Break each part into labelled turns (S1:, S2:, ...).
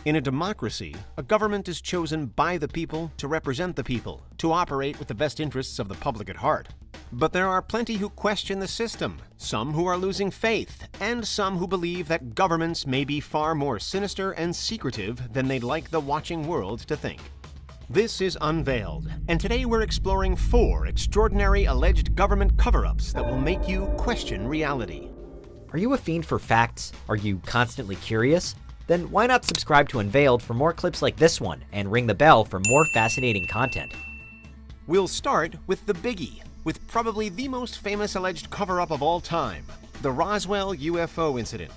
S1: In a democracy, a government is chosen by the people to represent the people, to operate with the best interests of the public at heart. But there are plenty who question the system, some who are losing faith, and some who believe that governments may be far more sinister and secretive than they'd like the watching world to think. This is Unveiled, and today we're exploring 4 extraordinary alleged government cover-ups that will make you question reality.
S2: Are you a fiend for facts? Are you constantly curious? Then why not subscribe to Unveiled for more clips like this one and ring the bell for more fascinating content.
S1: We'll start with the biggie, with probably the most famous alleged cover-up of all time, the Roswell UFO incident.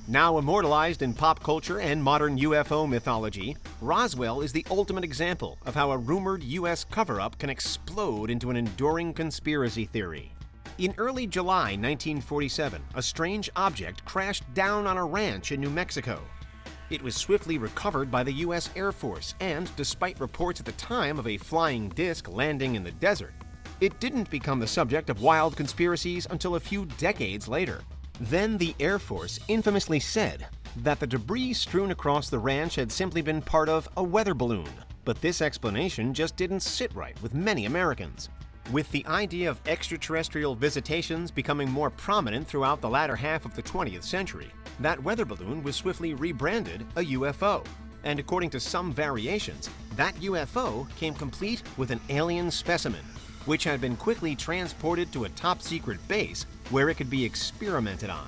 S1: Now immortalized in pop culture and modern UFO mythology, Roswell is the ultimate example of how a rumored US cover-up can explode into an enduring conspiracy theory. In early July 1947, a strange object crashed down on a ranch in New Mexico. It was swiftly recovered by the U.S. Air Force, and despite reports at the time of a flying disc landing in the desert, it didn't become the subject of wild conspiracies until a few decades later. Then the Air Force infamously said that the debris strewn across the ranch had simply been part of a weather balloon, but this explanation just didn't sit right with many Americans. With the idea of extraterrestrial visitations becoming more prominent throughout the latter half of the 20th century, that weather balloon was swiftly rebranded a UFO. And according to some variations, that UFO came complete with an alien specimen, which had been quickly transported to a top-secret base where it could be experimented on.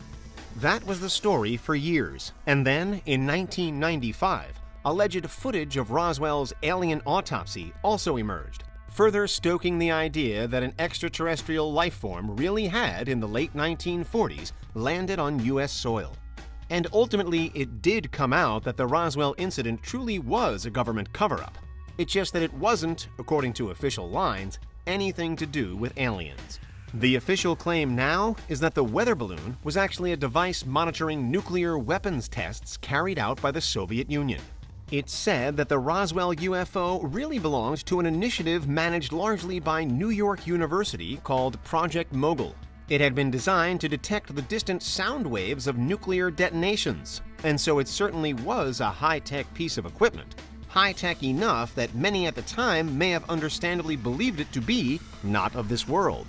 S1: That was the story for years, and then, in 1995, alleged footage of Roswell's alien autopsy also emerged, further stoking the idea that an extraterrestrial life form really had, in the late 1940s, landed on U.S. soil. And ultimately, it did come out that the Roswell incident truly was a government cover-up. It's just that it wasn't, according to official lines, anything to do with aliens. The official claim now is that the weather balloon was actually a device monitoring nuclear weapons tests carried out by the Soviet Union. It's said that the Roswell UFO really belonged to an initiative managed largely by New York University called Project Mogul. It had been designed to detect the distant sound waves of nuclear detonations, and so it certainly was a high-tech piece of equipment. High-tech enough that many at the time may have understandably believed it to be not of this world.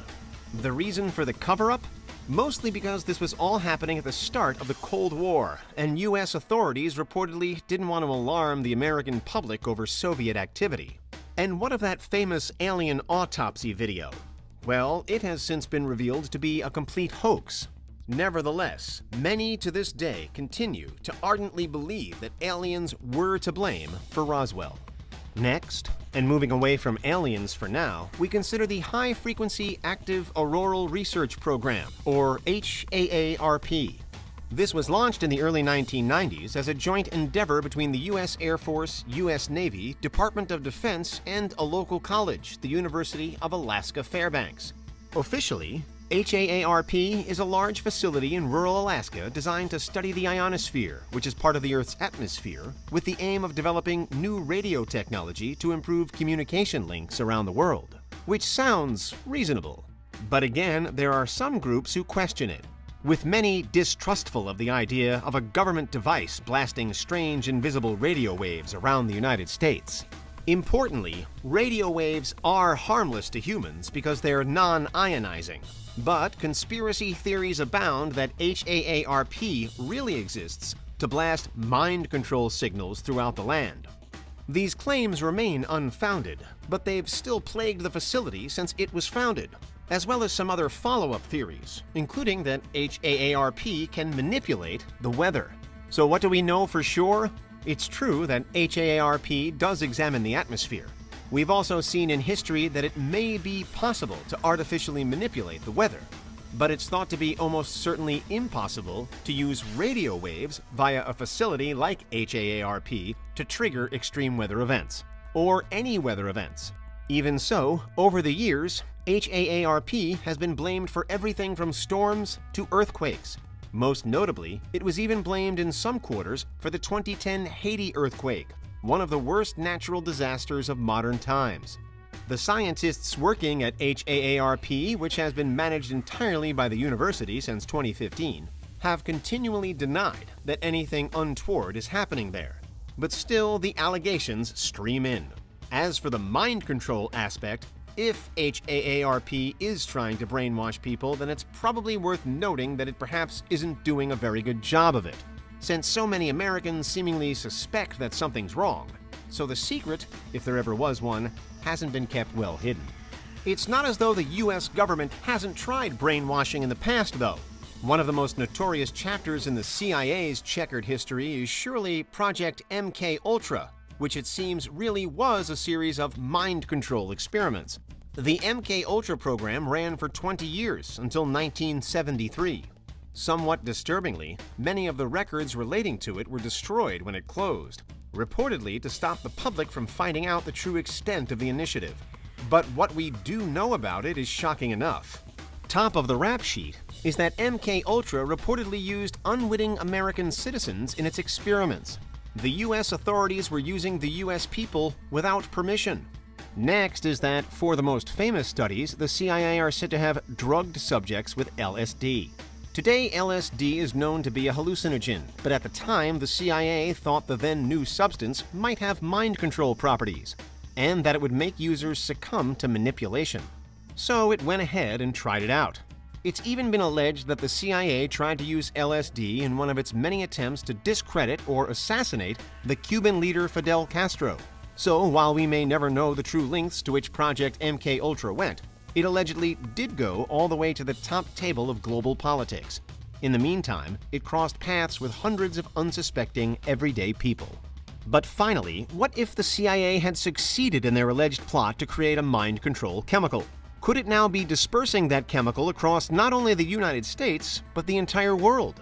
S1: The reason for the cover-up? Mostly because this was all happening at the start of the Cold War, and U.S. authorities reportedly didn't want to alarm the American public over Soviet activity. And what of that famous alien autopsy video? Well, it has since been revealed to be a complete hoax. Nevertheless, many to this day continue to ardently believe that aliens were to blame for Roswell. Next, and moving away from aliens for now, we consider the High Frequency Active Auroral Research Program, or HAARP. This was launched in the early 1990s as a joint endeavor between the U.S. Air Force, U.S. Navy, Department of Defense, and a local college, the University of Alaska Fairbanks. Officially, HAARP is a large facility in rural Alaska designed to study the ionosphere, which is part of the Earth's atmosphere, with the aim of developing new radio technology to improve communication links around the world. Which sounds reasonable. But again, there are some groups who question it, with many distrustful of the idea of a government device blasting strange invisible radio waves around the United States. Importantly, radio waves are harmless to humans because they're non-ionizing. But conspiracy theories abound that HAARP really exists to blast mind control signals throughout the land. These claims remain unfounded, but they've still plagued the facility since it was founded, as well as some other follow-up theories, including that HAARP can manipulate the weather. So what do we know for sure? It's true that HAARP does examine the atmosphere. We've also seen in history that it may be possible to artificially manipulate the weather, but it's thought to be almost certainly impossible to use radio waves via a facility like HAARP to trigger extreme weather events, or any weather events. Even so, over the years, HAARP has been blamed for everything from storms to earthquakes. Most notably, it was even blamed in some quarters for the 2010 Haiti earthquake, one of the worst natural disasters of modern times. The scientists working at HAARP, which has been managed entirely by the university since 2015, have continually denied that anything untoward is happening there. but still the allegations stream in. As for the mind control aspect, if HARP is trying to brainwash people, then it's probably worth noting that it perhaps isn't doing a very good job of it, since so many Americans seemingly suspect that something's wrong. So the secret, if there ever was one, hasn't been kept well hidden. It's not as though the US government hasn't tried brainwashing in the past, though. One of the most notorious chapters in the CIA's checkered history is surely Project MK-Ultra, which it seems really was a series of mind control experiments. The MK-Ultra program ran for 20 years, until 1973. Somewhat disturbingly, many of the records relating to it were destroyed when it closed, reportedly to stop the public from finding out the true extent of the initiative. But what we do know about it is shocking enough. Top of the rap sheet is that MK-Ultra reportedly used unwitting American citizens in its experiments. The US authorities were using the US people without permission. Next is that, for the most famous studies, the CIA are said to have drugged subjects with LSD. Today, LSD is known to be a hallucinogen, but at the time, the CIA thought the then new substance might have mind control properties, and that it would make users succumb to manipulation. So it went ahead and tried it out. It's even been alleged that the CIA tried to use LSD in one of its many attempts to discredit or assassinate the Cuban leader Fidel Castro. So while we may never know the true lengths to which Project MK-Ultra went, it allegedly did go all the way to the top table of global politics. In the meantime, it crossed paths with hundreds of unsuspecting, everyday people. But finally, what if the CIA had succeeded in their alleged plot to create a mind control chemical? Could it now be dispersing that chemical across not only the United States, but the entire world?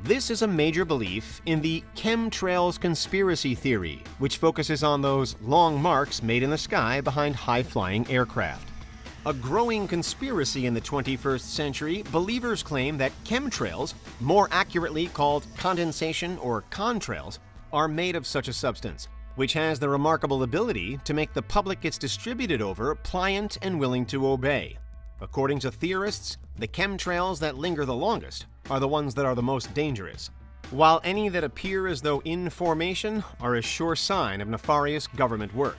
S1: This is a major belief in the chemtrails conspiracy theory, which focuses on those long marks made in the sky behind high-flying aircraft. A growing conspiracy in the 21st century, believers claim that chemtrails, more accurately called condensation or contrails, are made of such a substance, which has the remarkable ability to make the public it's distributed over pliant and willing to obey. According to theorists, the chemtrails that linger the longest are the ones that are the most dangerous, while any that appear as though in formation are a sure sign of nefarious government work.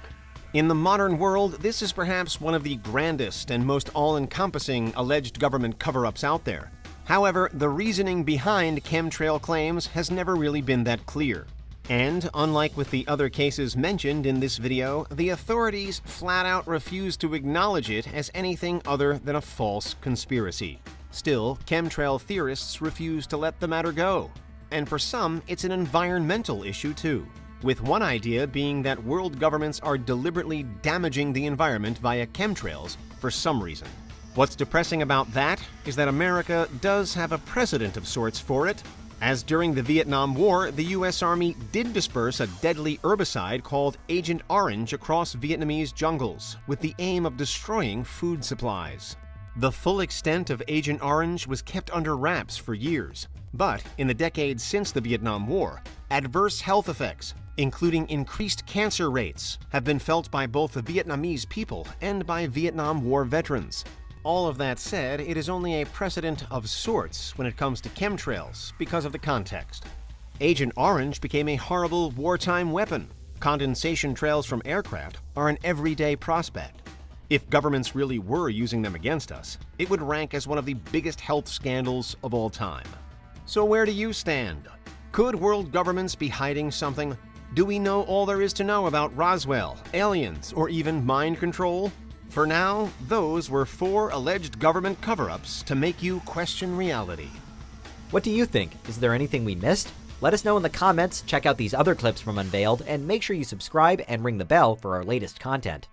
S1: In the modern world, this is perhaps one of the grandest and most all-encompassing alleged government cover-ups out there. However, the reasoning behind chemtrail claims has never really been that clear. And, unlike with the other cases mentioned in this video, the authorities flat out refuse to acknowledge it as anything other than a false conspiracy. Still, chemtrail theorists refuse to let the matter go. And for some, it's an environmental issue too, with one idea being that world governments are deliberately damaging the environment via chemtrails for some reason. What's depressing about that is that America does have a precedent of sorts for it, as during the Vietnam War, the US Army did disperse a deadly herbicide called Agent Orange across Vietnamese jungles, with the aim of destroying food supplies. The full extent of Agent Orange was kept under wraps for years, but in the decades since the Vietnam War, adverse health effects, including increased cancer rates, have been felt by both the Vietnamese people and by Vietnam War veterans. All of that said, it is only a precedent of sorts when it comes to chemtrails because of the context. Agent Orange became a horrible wartime weapon. Condensation trails from aircraft are an everyday prospect. If governments really were using them against us, it would rank as one of the biggest health scandals of all time. So where do you stand? Could world governments be hiding something? Do we know all there is to know about Roswell, aliens, or even mind control? For now, those were 4 alleged government cover-ups to make you question reality.
S2: What do you think? Is there anything we missed? Let us know in the comments, check out these other clips from Unveiled, and make sure you subscribe and ring the bell for our latest content.